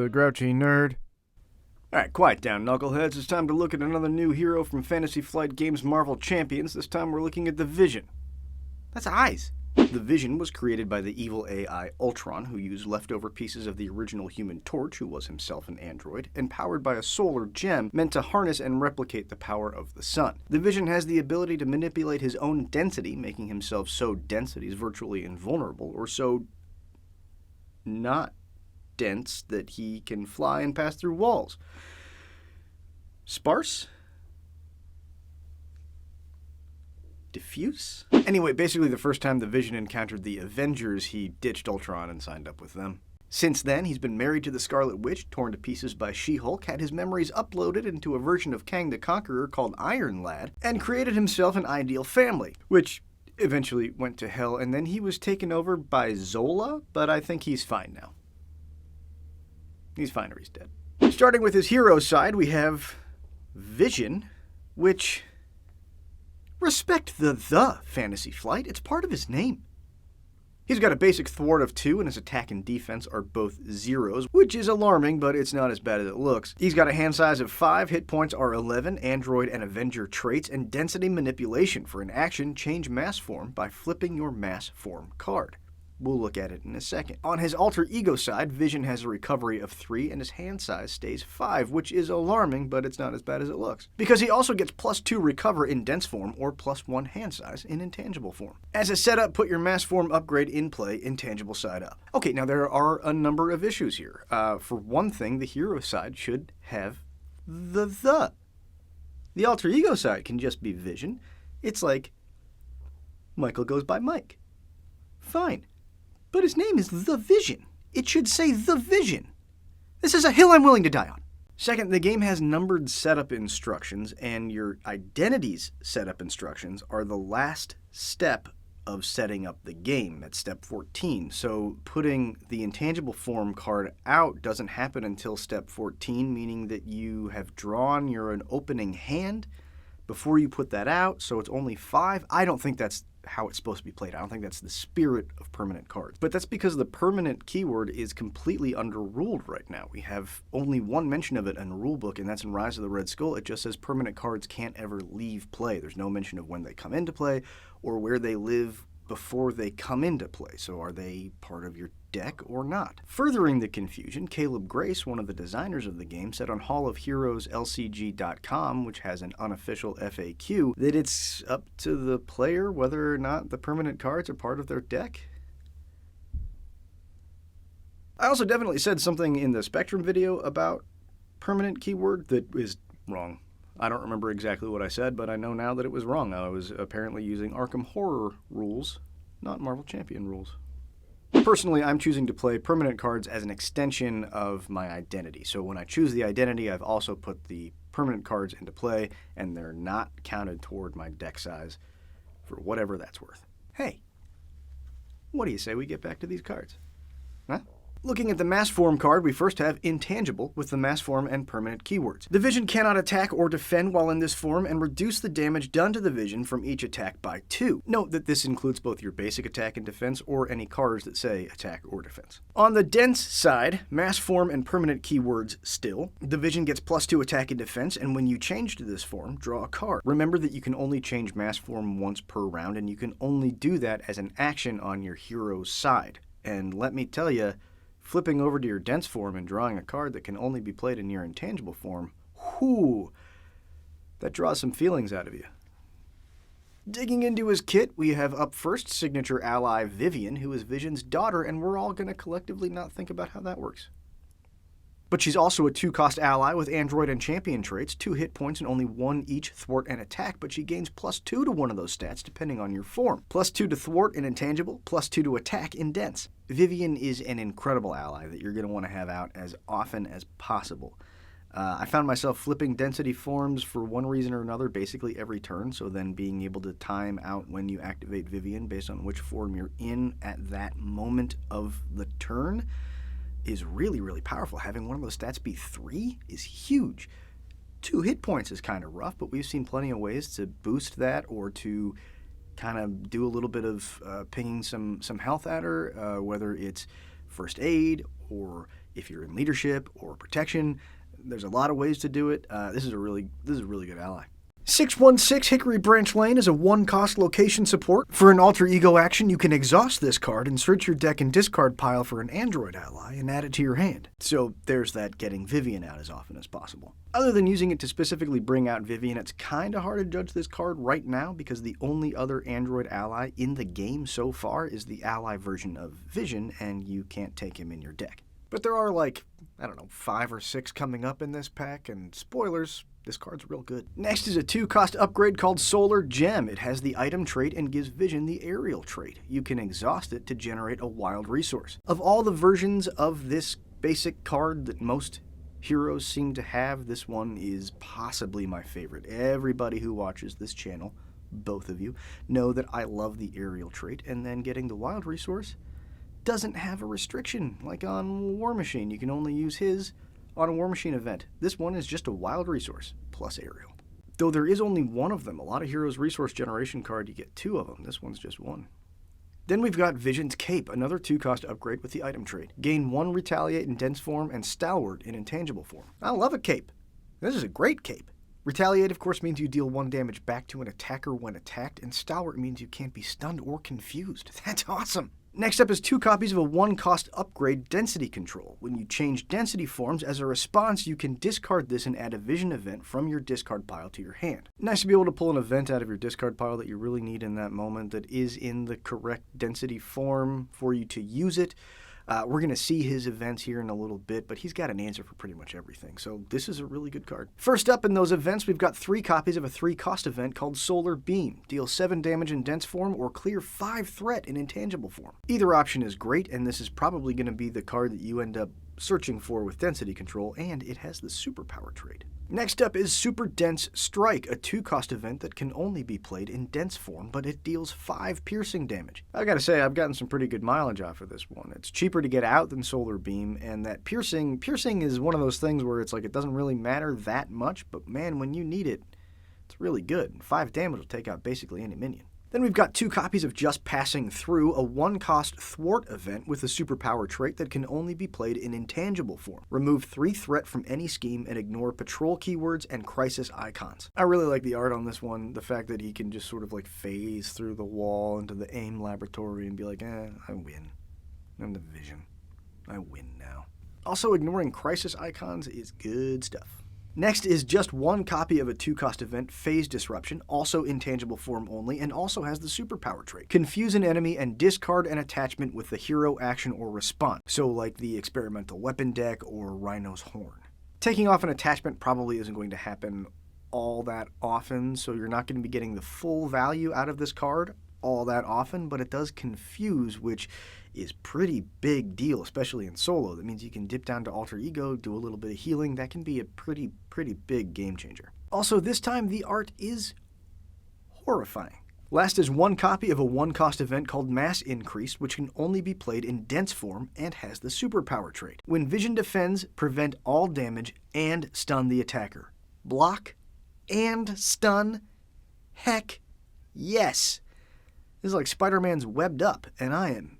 the Grouchy Nerd. Alright, quiet down, knuckleheads. It's time to look at another new hero from Fantasy Flight Games' Marvel Champions. This time we're looking at the Vision. That's eyes. The Vision was created by the evil AI Ultron, who used leftover pieces of the original Human Torch, who was himself an android, and powered by a solar gem meant to harness and replicate the power of the sun. The Vision has the ability to manipulate his own density, making himself so dense that he's virtually invulnerable, or so not dense that he can fly and pass through walls. Sparse? Diffuse? Anyway, basically the first time the Vision encountered the Avengers, he ditched Ultron and signed up with them. Since then, he's been married to the Scarlet Witch, torn to pieces by She-Hulk, had his memories uploaded into a version of Kang the Conqueror called Iron Lad, and created himself an ideal family, which eventually went to hell, and then he was taken over by Zola, but I think he's fine now. He's fine or he's dead. Starting with his hero side, we have Vision, which... respect the Fantasy Flight. It's part of his name. He's got a basic thwart of 2, and his attack and defense are both 0s, which is alarming, but it's not as bad as it looks. He's got a hand size of 5, hit points are 11, Android and Avenger traits, and density manipulation. For an action, change mass form by flipping your mass form card. We'll look at it in a second. On his alter ego side, Vision has a recovery of 3 and his hand size stays 5, which is alarming, but it's not as bad as it looks. Because he also gets +2 recover in dense form or +1 hand size in intangible form. As a setup, put your mass form upgrade in play, intangible side up. Okay, now there are a number of issues here. For one thing, the hero side should have the. The alter ego side can just be Vision. It's like Michael goes by Mike. Fine. But his name is The Vision. It should say The Vision. This is a hill I'm willing to die on. Second, the game has numbered setup instructions, and your identity's setup instructions are the last step of setting up the game. That's step 14. So putting the intangible form card out doesn't happen until step 14, meaning that you have drawn your opening hand before you put that out, so it's only 5. I don't think that's how it's supposed to be played. I don't think that's the spirit of permanent cards. But that's because the permanent keyword is completely underruled right now. We have only one mention of it in the rulebook, and that's in Rise of the Red Skull. It just says permanent cards can't ever leave play. There's no mention of when they come into play or where they live before they come into play. So are they part of your deck or not? Furthering the confusion, Caleb Grace, one of the designers of the game, said on hallofheroeslcg.com, which has an unofficial FAQ, that it's up to the player whether or not the permanent cards are part of their deck. I also definitely said something in the Spectrum video about permanent keyword that is wrong. I don't remember exactly what I said, but I know now that it was wrong. I was apparently using Arkham Horror rules, not Marvel Champion rules. Personally, I'm choosing to play permanent cards as an extension of my identity. So when I choose the identity, I've also put the permanent cards into play, and they're not counted toward my deck size for whatever that's worth. Hey, what do you say we get back to these cards? Huh? Looking at the mass form card, we first have Intangible with the mass form and permanent keywords. The Vision cannot attack or defend while in this form and reduce the damage done to the Vision from each attack by 2. Note that this includes both your basic attack and defense or any cards that say attack or defense. On the dense side, mass form and permanent keywords still. The Vision gets +2 attack and defense, and when you change to this form, draw a card. Remember that you can only change mass form once per round, and you can only do that as an action on your hero's side. And let me tell you, flipping over to your dense form and drawing a card that can only be played in your intangible form, whoo, that draws some feelings out of you. Digging into his kit, we have up first signature ally Vivian, who is Vision's daughter, and we're all going to collectively not think about how that works. But she's also a 2-cost ally with Android and Champion traits, 2 hit points and only 1 each thwart and attack, but she gains +2 to one of those stats depending on your form. +2 to thwart in intangible, +2 to attack in dense. Vivian is an incredible ally that you're going to want to have out as often as possible. I found myself flipping density forms for one reason or another basically every turn, so then being able to time out when you activate Vivian based on which form you're in at that moment of the turn is really, really powerful. Having one of those stats be 3 is huge. 2 hit points is kind of rough, but we've seen plenty of ways to boost that or to kind of do a little bit of pinging some health at her, whether it's first aid or if you're in leadership or protection. There's a lot of ways to do it. This is a really good ally. 616 Hickory Branch Lane is a 1-cost location support. For an alter ego action, you can exhaust this card and search your deck and discard pile for an android ally and add it to your hand. So there's that getting Vivian out as often as possible. Other than using it to specifically bring out Vivian, it's kinda hard to judge this card right now because the only other android ally in the game so far is the ally version of Vision, and you can't take him in your deck. But there are 5 or 6 coming up in this pack, and spoilers, this card's real good. Next is a 2-cost upgrade called Solar Gem. It has the item trait and gives Vision the aerial trait. You can exhaust it to generate a wild resource. Of all the versions of this basic card that most heroes seem to have, this one is possibly my favorite. Everybody who watches this channel, both of you, know that I love the aerial trait, and then getting the wild resource doesn't have a restriction like on War Machine. You can only use his on a War Machine event. This one is just a wild resource plus aerial. Though there is only one of them. A lot of heroes' resource generation card, you get 2 of them. This one's just 1. Then we've got Vision's Cape, another 2-cost upgrade with the item trait. Gain 1 Retaliate in dense form and Stalwart in intangible form. I love a cape. This is a great cape. Retaliate, of course, means you deal 1 damage back to an attacker when attacked, and Stalwart means you can't be stunned or confused. That's awesome. Next up is 2 copies of a 1-cost upgrade, Density Control. When you change density forms, as a response, you can discard this and add a Vision event from your discard pile to your hand. Nice to be able to pull an event out of your discard pile that you really need in that moment that is in the correct density form for you to use it. We're going to see his events here in a little bit, but he's got an answer for pretty much everything, so this is a really good card. First up in those events, we've got 3 copies of a 3-cost event called Solar Beam. Deal 7 damage in dense form or clear 5 threat in intangible form. Either option is great, and this is probably going to be the card that you end up searching for with Density Control, and it has the Superpower trait. Next up is Super Dense Strike, a 2-cost event that can only be played in dense form, but it deals 5 piercing damage. I gotta say, I've gotten some pretty good mileage off of this one. It's cheaper to get out than Solar Beam, and that piercing is one of those things where it's like it doesn't really matter that much, but man, when you need it, it's really good. 5 damage will take out basically any minion. Then we've got 2 copies of Just Passing Through, a 1-cost thwart event with a superpower trait that can only be played in intangible form. Remove 3 threat from any scheme and ignore patrol keywords and crisis icons. I really like the art on this one, the fact that he can just sort of phase through the wall into the AIM laboratory and be like, I win. I'm the Vision. I win now. Also, ignoring crisis icons is good stuff. Next is just 1 copy of a 2-cost event, Phase Disruption, also intangible form only, and also has the superpower trait. Confuse an enemy and discard an attachment with the hero action or response, so like the experimental weapon deck or Rhino's Horn. Taking off an attachment probably isn't going to happen all that often, so you're not going to be getting the full value out of this card all that often, but it does confuse, which is pretty big deal, especially in solo. That means you can dip down to alter ego, do a little bit of healing. That can be a pretty big game changer. Also, this time the art is horrifying. Last is 1 copy of a 1-cost event called Mass Increase, which can only be played in dense form and has the superpower trait. When Vision defends, prevent all damage and stun the attacker. Block and stun? Heck yes! This is like Spider-Man's webbed up, and I am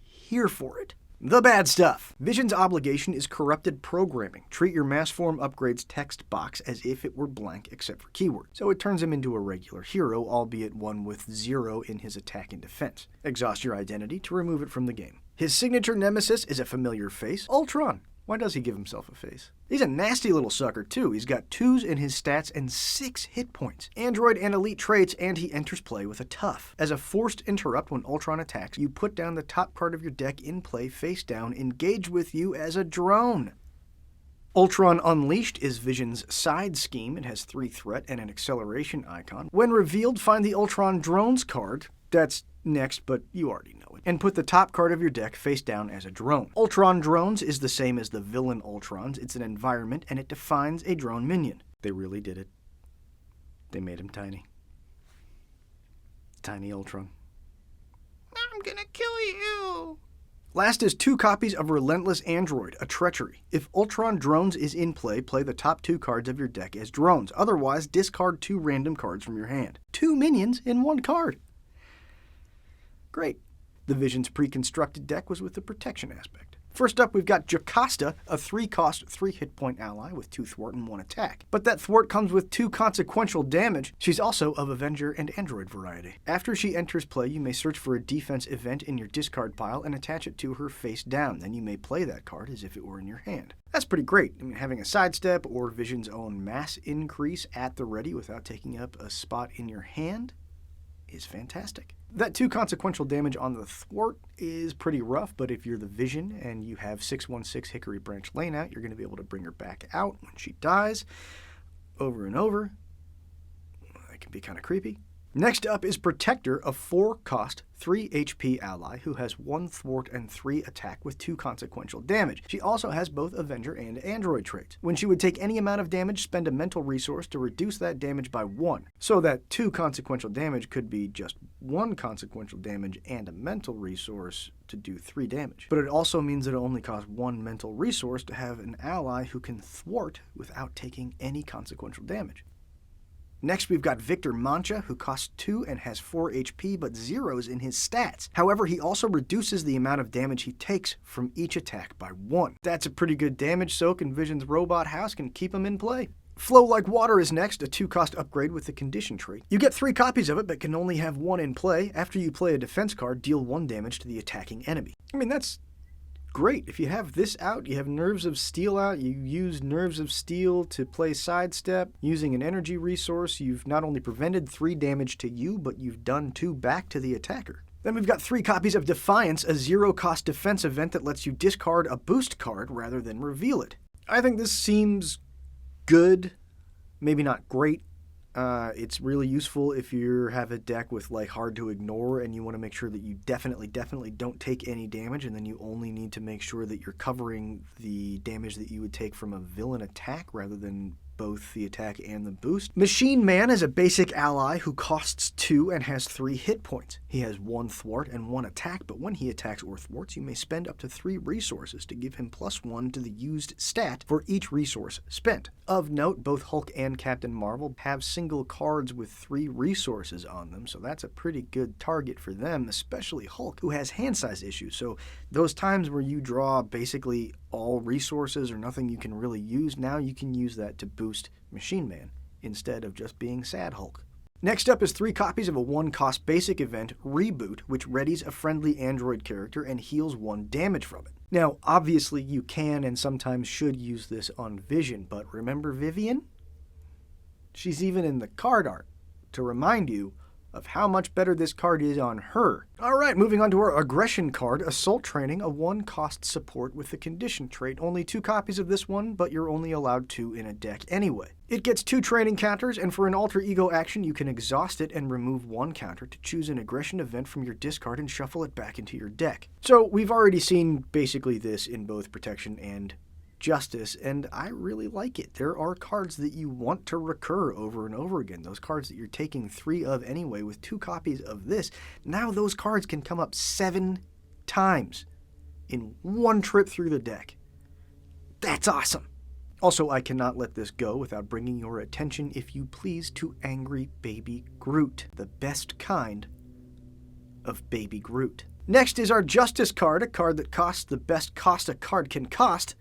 here for it. The bad stuff. Vision's obligation is corrupted programming. Treat your mass form upgrades text box as if it were blank except for keywords. So it turns him into a regular hero, albeit one with 0 in his attack and defense. Exhaust your identity to remove it from the game. His signature nemesis is a familiar face, Ultron. Why does he give himself a face? He's a nasty little sucker too. He's got 2s in his stats and 6 hit points. Android and elite traits, and he enters play with a tough. As a forced interrupt when Ultron attacks, you put down the top card of your deck in play face down, engage with you as a drone. Ultron Unleashed is Vision's side scheme. It has 3 threat and an acceleration icon. When revealed, find the Ultron Drones card. That's next, but you already know it. And put the top card of your deck face down as a drone. Ultron Drones is the same as the villain Ultrons. It's an environment, and it defines a drone minion. They really did it. They made him tiny. Tiny Ultron. I'm gonna kill you! Last is 2 copies of Relentless Android, a treachery. If Ultron Drones is in play, play the top 2 cards of your deck as drones. Otherwise, discard 2 random cards from your hand. 2 minions in 1 card. Great. The Vision's pre-constructed deck was with the protection aspect. First up, we've got Jocasta, a 3-cost, 3-hit point ally with 2 thwart and 1 attack. But that thwart comes with 2 consequential damage. She's also of Avenger and Android variety. After she enters play, you may search for a defense event in your discard pile and attach it to her face down. Then you may play that card as if it were in your hand. That's pretty great. I mean, having a sidestep or Vision's own mass increase at the ready without taking up a spot in your hand is fantastic. That 2 consequential damage on the thwart is pretty rough, but if you're the Vision and you have 6/1/6 Hickory Branch Lane out, you're going to be able to bring her back out when she dies over and over. That can be kind of creepy. Next up is Protector, a 4-cost, 3 HP ally who has 1 thwart and 3 attack with 2 consequential damage. She also has both Avenger and Android traits. When she would take any amount of damage, spend a mental resource to reduce that damage by 1. So that 2 consequential damage could be just 1 consequential damage and a mental resource to do 3 damage. But it also means that it only costs 1 mental resource to have an ally who can thwart without taking any consequential damage. Next, we've got Victor Mancha, who costs 2 and has 4 HP, but 0s in his stats. However, he also reduces the amount of damage he takes from each attack by 1. That's a pretty good damage soak, and Vision's robot house can keep him in play. Flow Like Water is next, a 2-cost upgrade with the condition trait. You get 3 copies of it, but can only have 1 in play. After you play a defense card, deal 1 damage to the attacking enemy. I mean, that's great. If you have this out, you have Nerves of Steel out, you use Nerves of Steel to play Sidestep. Using an energy resource, you've not only prevented 3 damage to you, but you've done 2 back to the attacker. Then we've got 3 copies of Defiance, a 0-cost defense event that lets you discard a boost card rather than reveal it. I think this seems good, maybe not great. It's really useful if you have a deck with like hard to ignore and you want to make sure that you definitely don't take any damage, and then you only need to make sure that you're covering the damage that you would take from a villain attack rather than both the attack and the boost. Machine Man is a basic ally who costs 2 and has 3 hit points. He has 1 thwart and 1 attack, but when he attacks or thwarts, you may spend up to 3 resources to give him +1 to the used stat for each resource spent. Of note, both Hulk and Captain Marvel have single cards with 3 resources on them, so that's a pretty good target for them, especially Hulk, who has hand size issues. So those times where you draw basically all resources or nothing you can really use, now you can use that to boost Machine Man instead of just being Sad Hulk. Next up is 3 copies of a 1-cost basic event, Reboot, which readies a friendly android character and heals 1 damage from it. Now, obviously you can and sometimes should use this on Vision, but remember Vivian? She's even in the card art to remind you of how much better this card is on her. Alright, moving on to our aggression card, Assault Training, a 1-cost support with the condition trait. Only 2 copies of this one, but you're only allowed 2 in a deck anyway. It gets 2 training counters, and for an alter ego action, you can exhaust it and remove 1 counter to choose an aggression event from your discard and shuffle it back into your deck. So we've already seen basically this in both Protection and Justice, and I really like it. There are cards that you want to recur over and over again. Those cards that you're taking 3 of anyway with 2 copies of this. Now those cards can come up 7 times in 1 trip through the deck. That's awesome. Also, I cannot let this go without bringing your attention, if you please, to Angry Baby Groot, the best kind of Baby Groot. Next is our Justice card, a card that costs the best cost a card can cost,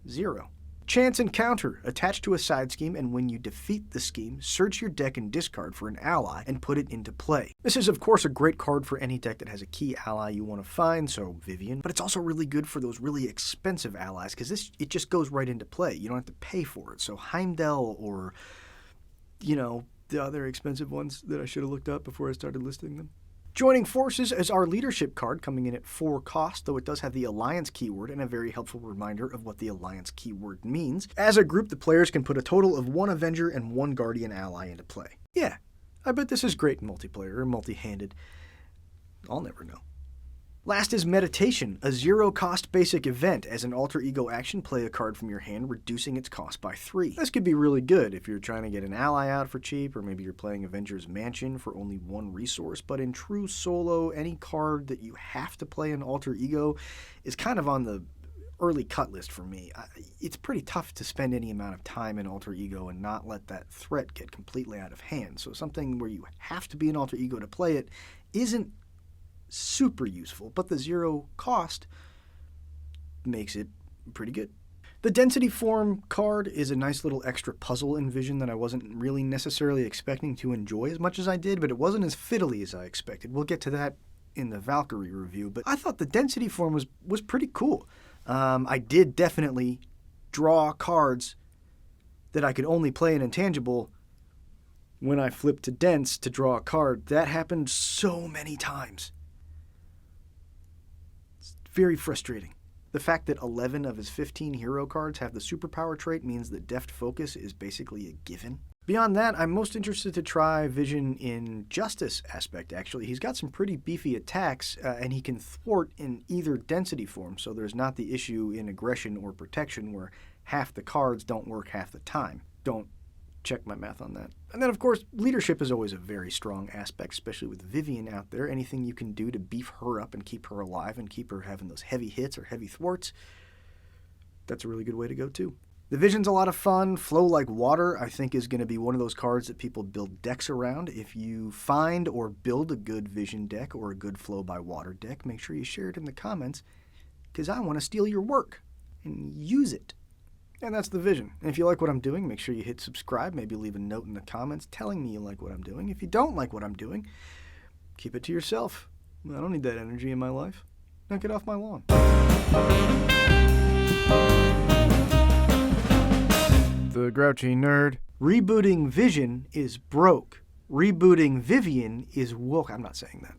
0. Chance Encounter, attached to a side scheme, and when you defeat the scheme, search your deck and discard for an ally and put it into play. This is of course a great card for any deck that has a key ally you want to find, so Vivian, but it's also really good for those really expensive allies, because it just goes right into play. You don't have to pay for it, so Heimdall or, the other expensive ones that I should have looked up before I started listing them. Joining Forces is our Leadership card, coming in at 4 cost, though it does have the Alliance keyword and a very helpful reminder of what the Alliance keyword means. As a group, the players can put a total of 1 Avenger and 1 Guardian ally into play. Yeah, I bet this is great in multiplayer or multi-handed. I'll never know. Last is Meditation, a 0-cost basic event. As an alter ego action, play a card from your hand, reducing its cost by 3. This could be really good if you're trying to get an ally out for cheap, or maybe you're playing Avengers Mansion for only 1 resource, but in true solo, any card that you have to play an alter ego is kind of on the early cut list for me. It's pretty tough to spend any amount of time in alter ego and not let that threat get completely out of hand, so something where you have to be an alter ego to play it isn't super useful, but the 0 cost makes it pretty good. The density form card is a nice little extra puzzle in Vision that I wasn't really necessarily expecting to enjoy as much as I did, but it wasn't as fiddly as I expected. We'll get to that in the Valkyrie review, but I thought the density form was pretty cool. I did definitely draw cards that I could only play in Intangible when I flipped to Dense to draw a card. That happened so many times. It's very frustrating. The fact that 11 of his 15 hero cards have the superpower trait means that Deft Focus is basically a given. Beyond that, I'm most interested to try Vision in Justice aspect, actually. He's got some pretty beefy attacks, and he can thwart in either density form, so there's not the issue in Aggression or Protection where half the cards don't work half the time. Don't check my math on that. And then, of course, leadership is always a very strong aspect, especially with Vivian out there. Anything you can do to beef her up and keep her alive and keep her having those heavy hits or heavy thwarts, that's a really good way to go, too. The Vision's a lot of fun. Flow Like Water, I think, is going to be one of those cards that people build decks around. If you find or build a good Vision deck or a good Flow by Water deck, make sure you share it in the comments, because I want to steal your work and use it. And that's the Vision. And if you like what I'm doing, make sure you hit subscribe. Maybe leave a note in the comments telling me you like what I'm doing. If you don't like what I'm doing, keep it to yourself. I don't need that energy in my life. Now get off my lawn. The Grouchy Nerd. Rebooting Vision is broke. Rebooting Vivian is woke. I'm not saying that.